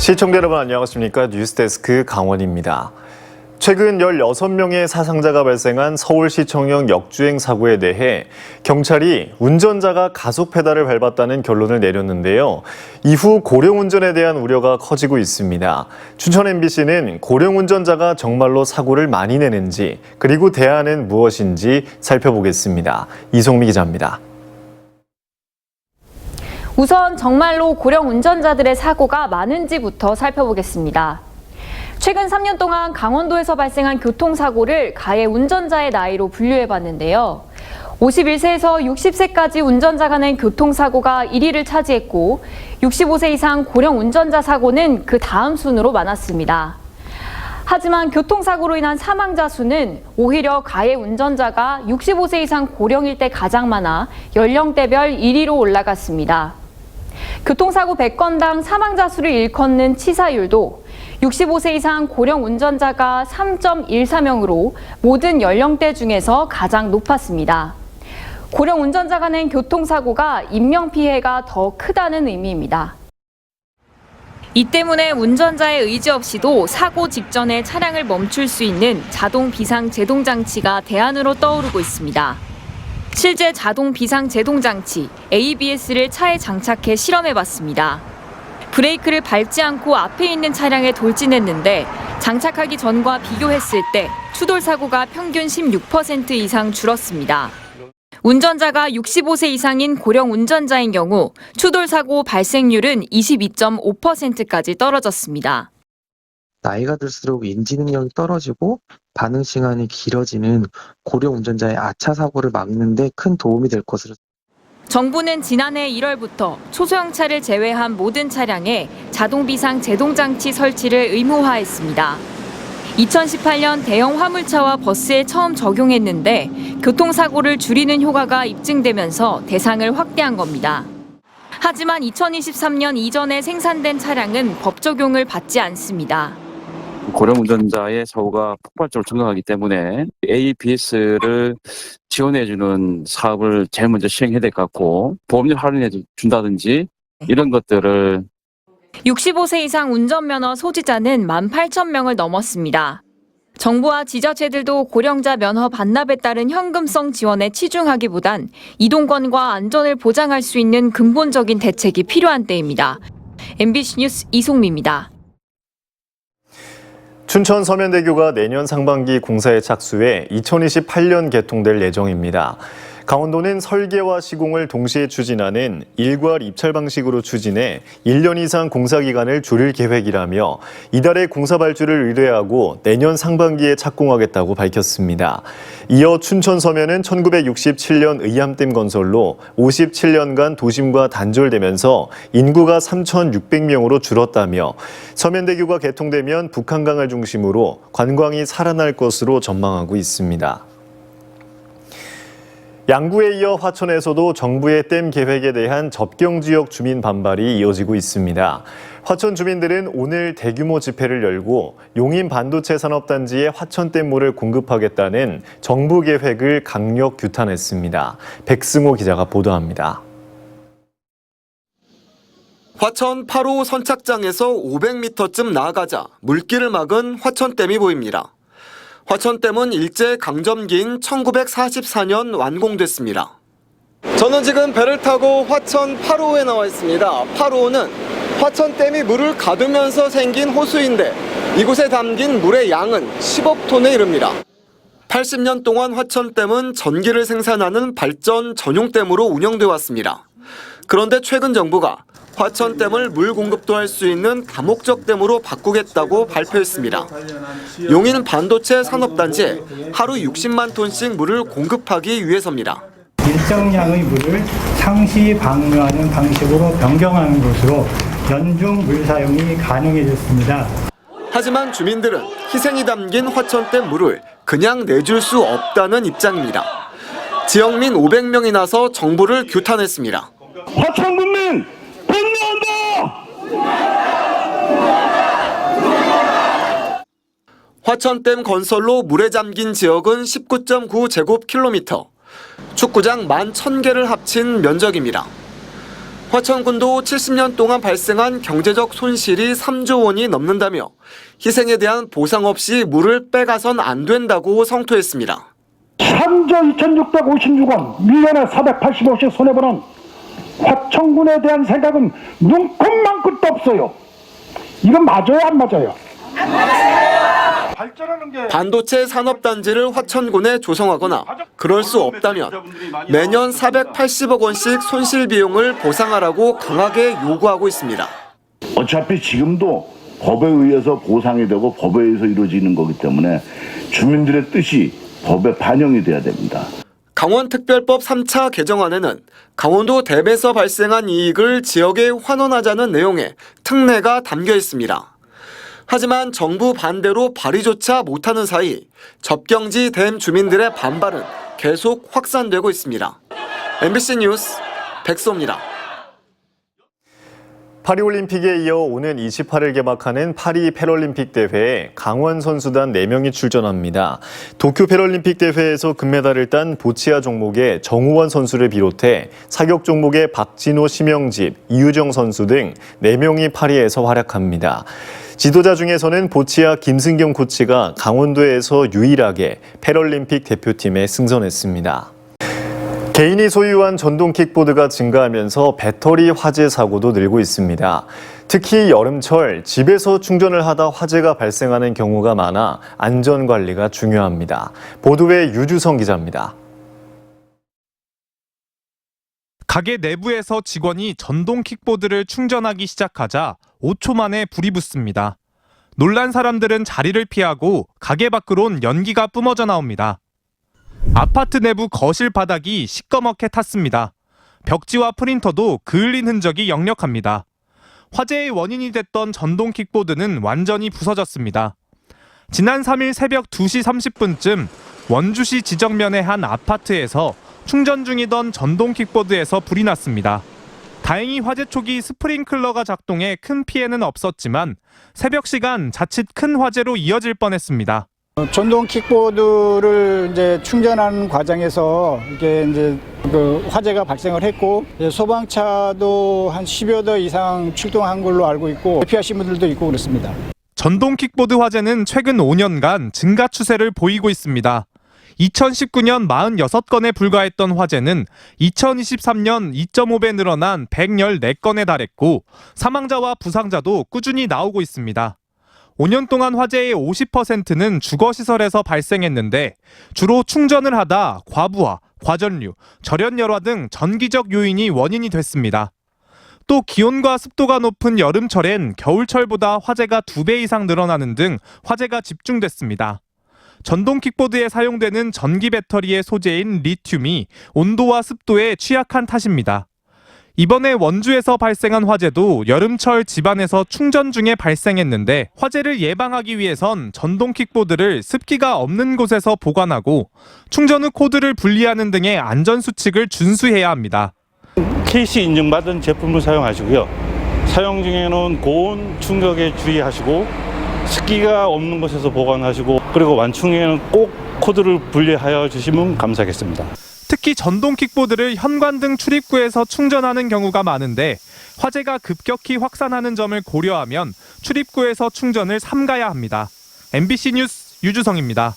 시청자 여러분 안녕하십니까? 뉴스데스크 강원입니다. 최근 16명의 사상자가 발생한 서울시청역 역주행 사고에 대해 경찰이 운전자가 가속 페달을 밟았다는 결론을 내렸는데요. 이후 고령 운전에 대한 우려가 커지고 있습니다. 춘천 MBC는 고령 운전자가 정말로 사고를 많이 내는지 그리고 대안은 무엇인지 살펴보겠습니다. 이송미 기자입니다. 우선 정말로 고령 운전자들의 사고가 많은지부터 살펴보겠습니다. 최근 3년 동안 강원도에서 발생한 교통사고를 가해 운전자의 나이로 분류해봤는데요. 51세에서 60세까지 운전자가 낸 교통사고가 1위를 차지했고 65세 이상 고령 운전자 사고는 그 다음 순으로 많았습니다. 하지만 교통사고로 인한 사망자 수는 오히려 가해 운전자가 65세 이상 고령일 때 가장 많아 연령대별 1위로 올라갔습니다. 교통사고 100건당 사망자 수를 일컫는 치사율도 65세 이상 고령 운전자가 3.14명으로 모든 연령대 중에서 가장 높았습니다. 고령 운전자가 낸 교통사고가 인명피해가 더 크다는 의미입니다. 이 때문에 운전자의 의지 없이도 사고 직전에 차량을 멈출 수 있는 자동 비상 제동 장치가 대안으로 떠오르고 있습니다. 실제 자동 비상 제동 장치 ABS를 차에 장착해 실험해봤습니다. 브레이크를 밟지 않고 앞에 있는 차량에 돌진했는데 장착하기 전과 비교했을 때 추돌 사고가 평균 16% 이상 줄었습니다. 운전자가 65세 이상인 고령 운전자인 경우 추돌 사고 발생률은 22.5%까지 떨어졌습니다. 나이가 들수록 인지 능력이 떨어지고 반응 시간이 길어지는 고령 운전자의 아차 사고를 막는 데 큰 도움이 될 것으로. 정부는 지난해 1월부터 초소형차를 제외한 모든 차량에 자동 비상 제동 장치 설치를 의무화했습니다. 2018년 대형 화물차와 버스에 처음 적용했는데 교통사고를 줄이는 효과가 입증되면서 대상을 확대한 겁니다. 하지만 2023년 이전에 생산된 차량은 법 적용을 받지 않습니다. 고령 운전자의 사고가 폭발적으로 증가하기 때문에 ABS를 지원해주는 사업을 제일 먼저 시행해야 될 것 같고 보험료 할인해 준다든지 이런 것들을 65세 이상 운전면허 소지자는 18,000명을 넘었습니다. 정부와 지자체들도 고령자 면허 반납에 따른 현금성 지원에 치중하기보단 이동권과 안전을 보장할 수 있는 근본적인 대책이 필요한 때입니다. MBC 뉴스 이송미입니다. 춘천 서면대교가 내년 상반기 공사에 착수해 2028년 개통될 예정입니다. 강원도는 설계와 시공을 동시에 추진하는 일괄 입찰 방식으로 추진해 1년 이상 공사 기간을 줄일 계획이라며 이달에 공사 발주를 의뢰하고 내년 상반기에 착공하겠다고 밝혔습니다. 이어 춘천 서면은 1967년 의암댐 건설로 57년간 도심과 단절되면서 인구가 3,600명으로 줄었다며 서면대교가 개통되면 북한강을 중심으로 관광이 살아날 것으로 전망하고 있습니다. 양구에 이어 화천에서도 정부의 댐 계획에 대한 접경지역 주민 반발이 이어지고 있습니다. 화천 주민들은 오늘 대규모 집회를 열고 용인 반도체 산업단지에 화천댐물을 공급하겠다는 정부 계획을 강력 규탄했습니다. 백승호 기자가 보도합니다. 화천 8호 선착장에서 500m쯤 나아가자 물길을 막은 화천댐이 보입니다. 화천댐은 일제 강점기인 1944년 완공됐습니다. 저는 지금 배를 타고 화천 8호에 나와 있습니다. 8호는 화천댐이 물을 가두면서 생긴 호수인데 이곳에 담긴 물의 양은 10억 톤에 이릅니다. 80년 동안 화천댐은 전기를 생산하는 발전 전용댐으로 운영돼 왔습니다. 그런데 최근 정부가 화천댐을 물 공급도 할 수 있는 다목적 댐으로 바꾸겠다고 발표했습니다. 용인 반도체 산업단지에 하루 60만 톤씩 물을 공급하기 위해서입니다. 일정량의 물을 상시 방류하는 방식으로 변경하는 것으로 연중 물 사용이 가능해졌습니다. 하지만 주민들은 희생이 담긴 화천댐 물을 그냥 내줄 수 없다는 입장입니다. 지역민 500명이 나서 정부를 규탄했습니다. 화천 국민 분노한다! 화천댐 건설로 물에 잠긴 지역은 19.9제곱킬로미터, 축구장 11,000개를 합친 면적입니다. 화천군도 70년 동안 발생한 경제적 손실이 3조 원이 넘는다며 희생에 대한 보상 없이 물을 빼가선 안 된다고 성토했습니다. 3조 2,656원, 1년에 485씩 손해보는 화천군에 대한 생각은 눈꼽만 끝도 없어요. 이건 맞아요, 안 맞아요? 반도체 산업단지를 화천군에 조성하거나 그럴 수 없다면 매년 480억 원씩 손실 비용을 보상하라고 강하게 요구하고 있습니다. 어차피 지금도 법에 의해서 보상이 되고 법에 의해서 이루어지는 거기 때문에 주민들의 뜻이 법에 반영이 돼야 됩니다. 강원특별법 3차 개정안에는 강원도 댐에서 발생한 이익을 지역에 환원하자는 내용의 특례가 담겨 있습니다. 하지만 정부 반대로 발의조차 못하는 사이 접경지 댐 주민들의 반발은 계속 확산되고 있습니다. MBC 뉴스 백소입니다. 파리올림픽에 이어 오는 28일 개막하는 파리 패럴림픽 대회에 강원 선수단 4명이 출전합니다. 도쿄 패럴림픽 대회에서 금메달을 딴 보치아 종목의 정우원 선수를 비롯해 사격 종목의 박진호, 심영집, 이유정 선수 등 4명이 파리에서 활약합니다. 지도자 중에서는 보치아 김승경 코치가 강원도에서 유일하게 패럴림픽 대표팀에 승선했습니다. 개인이 소유한 전동 킥보드가 증가하면서 배터리 화재 사고도 늘고 있습니다. 특히 여름철 집에서 충전을 하다 화재가 발생하는 경우가 많아 안전관리가 중요합니다. 보도에 유주성 기자입니다. 가게 내부에서 직원이 전동 킥보드를 충전하기 시작하자 5초 만에 불이 붙습니다. 놀란 사람들은 자리를 피하고 가게 밖으론 연기가 뿜어져 나옵니다. 아파트 내부 거실 바닥이 시꺼멓게 탔습니다. 벽지와 프린터도 그을린 흔적이 역력합니다. 화재의 원인이 됐던 전동 킥보드는 완전히 부서졌습니다. 지난 3일 새벽 2시 30분쯤 원주시 지정면의 한 아파트에서 충전 중이던 전동 킥보드에서 불이 났습니다. 다행히 화재 초기 스프링클러가 작동해 큰 피해는 없었지만 새벽 시간 자칫 큰 화재로 이어질 뻔했습니다. 전동 킥보드를 이제 충전하는 과정에서 이게 이제 화재가 발생을 했고 소방차도 한 10여 대 이상 출동한 걸로 알고 있고 피하신 분들도 있고 그렇습니다. 전동 킥보드 화재는 최근 5년간 증가 추세를 보이고 있습니다. 2019년 46건에 불과했던 화재는 2023년 2.5배 늘어난 114건에 달했고 사망자와 부상자도 꾸준히 나오고 있습니다. 5년 동안 화재의 50%는 주거시설에서 발생했는데 주로 충전을 하다 과부하, 과전류, 절연열화 등 전기적 요인이 원인이 됐습니다. 또 기온과 습도가 높은 여름철엔 겨울철보다 화재가 2배 이상 늘어나는 등 화재가 집중됐습니다. 전동 킥보드에 사용되는 전기 배터리의 소재인 리튬이 온도와 습도에 취약한 탓입니다. 이번에 원주에서 발생한 화재도 여름철 집안에서 충전 중에 발생했는데 화재를 예방하기 위해선 전동 킥보드를 습기가 없는 곳에서 보관하고 충전 후 코드를 분리하는 등의 안전수칙을 준수해야 합니다. KC 인증받은 제품을 사용하시고요. 사용 중에는 고온 충격에 주의하시고 습기가 없는 곳에서 보관하시고 그리고 완충에는 꼭 코드를 분리하여 주시면 감사하겠습니다. 특히 전동 킥보드를 현관등 출입구에서 충전하는 경우가 많은데 화재가 급격히 확산하는 점을 고려하면 출입구에서 충전을 삼가야 합니다. MBC 뉴스 유주성입니다.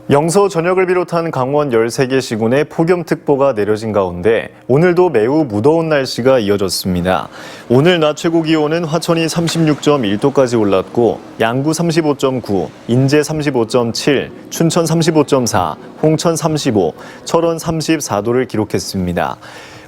영서 전역을 비롯한 강원 13개 시군에 폭염특보가 내려진 가운데 오늘도 매우 무더운 날씨가 이어졌습니다. 오늘 낮 최고 기온은 화천이 36.1도까지 올랐고 양구 35.9, 인제 35.7, 춘천 35.4, 홍천 35, 철원 34도를 기록했습니다.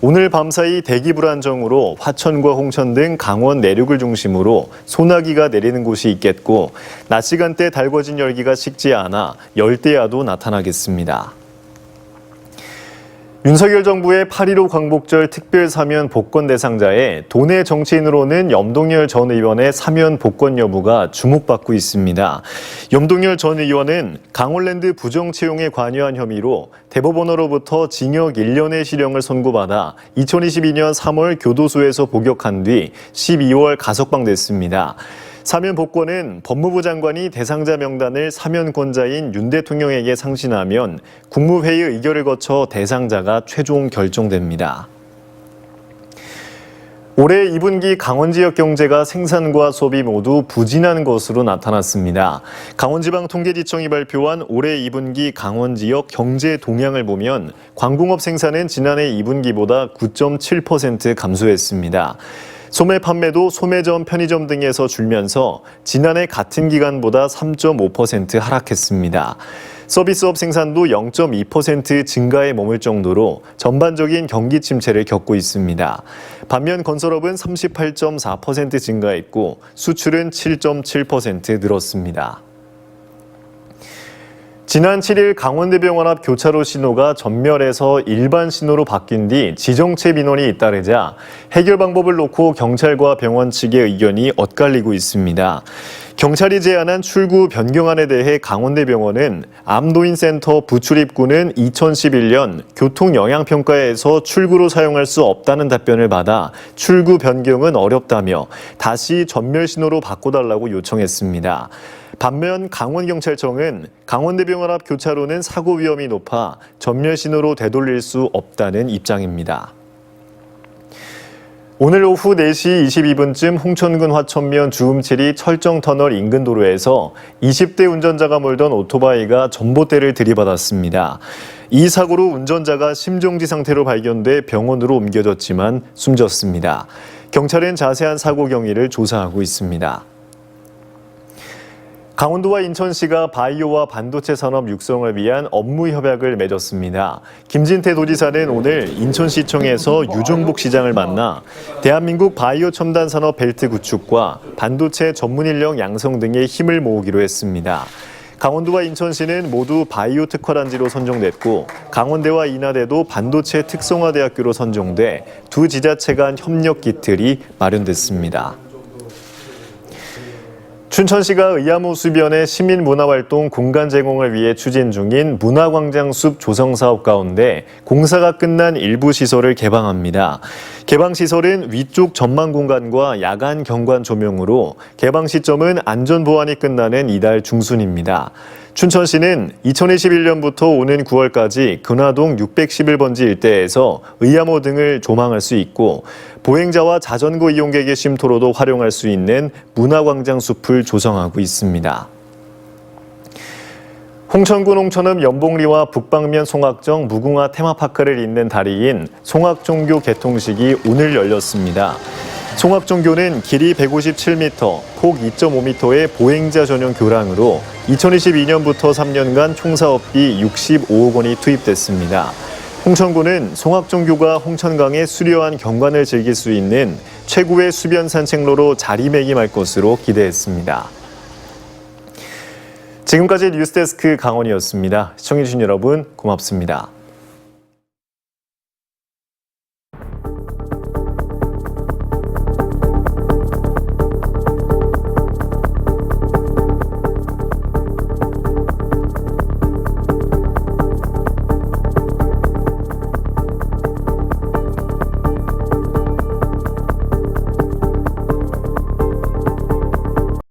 오늘 밤사이 대기 불안정으로 화천과 홍천 등 강원 내륙을 중심으로 소나기가 내리는 곳이 있겠고 낮 시간대 달궈진 열기가 식지 않아 열대야도 나타나겠습니다. 윤석열 정부의 8.15 광복절 특별 사면 복권 대상자에 도내 정치인으로는 염동열 전 의원의 사면 복권 여부가 주목받고 있습니다. 염동열 전 의원은 강원랜드 부정 채용에 관여한 혐의로 대법원으로부터 징역 1년의 실형을 선고받아 2022년 3월 교도소에서 복역한 뒤 12월 가석방됐습니다. 사면 복권은 법무부 장관이 대상자 명단을 사면권자인 윤 대통령에게 상신하면 국무회의 의결을 거쳐 대상자가 최종 결정됩니다. 올해 2분기 강원 지역 경제가 생산과 소비 모두 부진한 것으로 나타났습니다. 강원지방통계지청이 발표한 올해 2분기 강원 지역 경제 동향을 보면 광공업 생산은 지난해 2분기보다 9.7% 감소했습니다. 소매 판매도 소매점, 편의점 등에서 줄면서 지난해 같은 기간보다 3.5% 하락했습니다. 서비스업 생산도 0.2% 증가에 머물 정도로 전반적인 경기 침체를 겪고 있습니다. 반면 건설업은 38.4% 증가했고 수출은 7.7% 늘었습니다. 지난 7일 강원대병원 앞 교차로 신호가 전멸해서 일반 신호로 바뀐 뒤 지정체 민원이 잇따르자 해결 방법을 놓고 경찰과 병원 측의 의견이 엇갈리고 있습니다. 경찰이 제안한 출구 변경안에 대해 강원대병원은 암노인센터 부출입구는 2011년 교통영향평가에서 출구로 사용할 수 없다는 답변을 받아 출구 변경은 어렵다며 다시 전멸 신호로 바꿔달라고 요청했습니다. 반면 강원경찰청은 강원대병원 앞 교차로는 사고 위험이 높아 전멸 신호로 되돌릴 수 없다는 입장입니다. 오늘 오후 4시 22분쯤 홍천군 화천면 주음체리 철정터널 인근 도로에서 20대 운전자가 몰던 오토바이가 전봇대를 들이받았습니다. 이 사고로 운전자가 심정지 상태로 발견돼 병원으로 옮겨졌지만 숨졌습니다. 경찰은 자세한 사고 경위를 조사하고 있습니다. 강원도와 인천시가 바이오와 반도체 산업 육성을 위한 업무 협약을 맺었습니다. 김진태 도지사는 오늘 인천시청에서 유종복 시장을 만나 대한민국 바이오 첨단 산업 벨트 구축과 반도체 전문 인력 양성 등의 힘을 모으기로 했습니다. 강원도와 인천시는 모두 바이오 특화단지로 선정됐고 강원대와 인하대도 반도체 특성화대학교로 선정돼 두 지자체 간 협력 기틀이 마련됐습니다. 춘천시가 의암호 수변의 시민문화활동 공간 제공을 위해 추진 중인 문화광장숲 조성사업 가운데 공사가 끝난 일부 시설을 개방합니다. 개방시설은 위쪽 전망 공간과 야간 경관 조명으로 개방 시점은 안전보안이 끝나는 이달 중순입니다. 춘천시는 2021년부터 오는 9월까지 근화동 611번지 일대에서 의암호 등을 조망할 수 있고 보행자와 자전거 이용객의 쉼터로도 활용할 수 있는 문화광장 숲을 조성하고 있습니다. 홍천군 홍천읍 연봉리와 북방면 송악정 무궁화 테마파크를 잇는 다리인 송악종교 개통식이 오늘 열렸습니다. 송악종교는 길이 157m, 폭 2.5m의 보행자 전용 교량으로 2022년부터 3년간 총사업비 65억 원이 투입됐습니다. 홍천군은 송악종교가 홍천강의 수려한 경관을 즐길 수 있는 최고의 수변 산책로로 자리매김할 것으로 기대했습니다. 지금까지 뉴스데스크 강원이었습니다. 시청해주신 여러분 고맙습니다.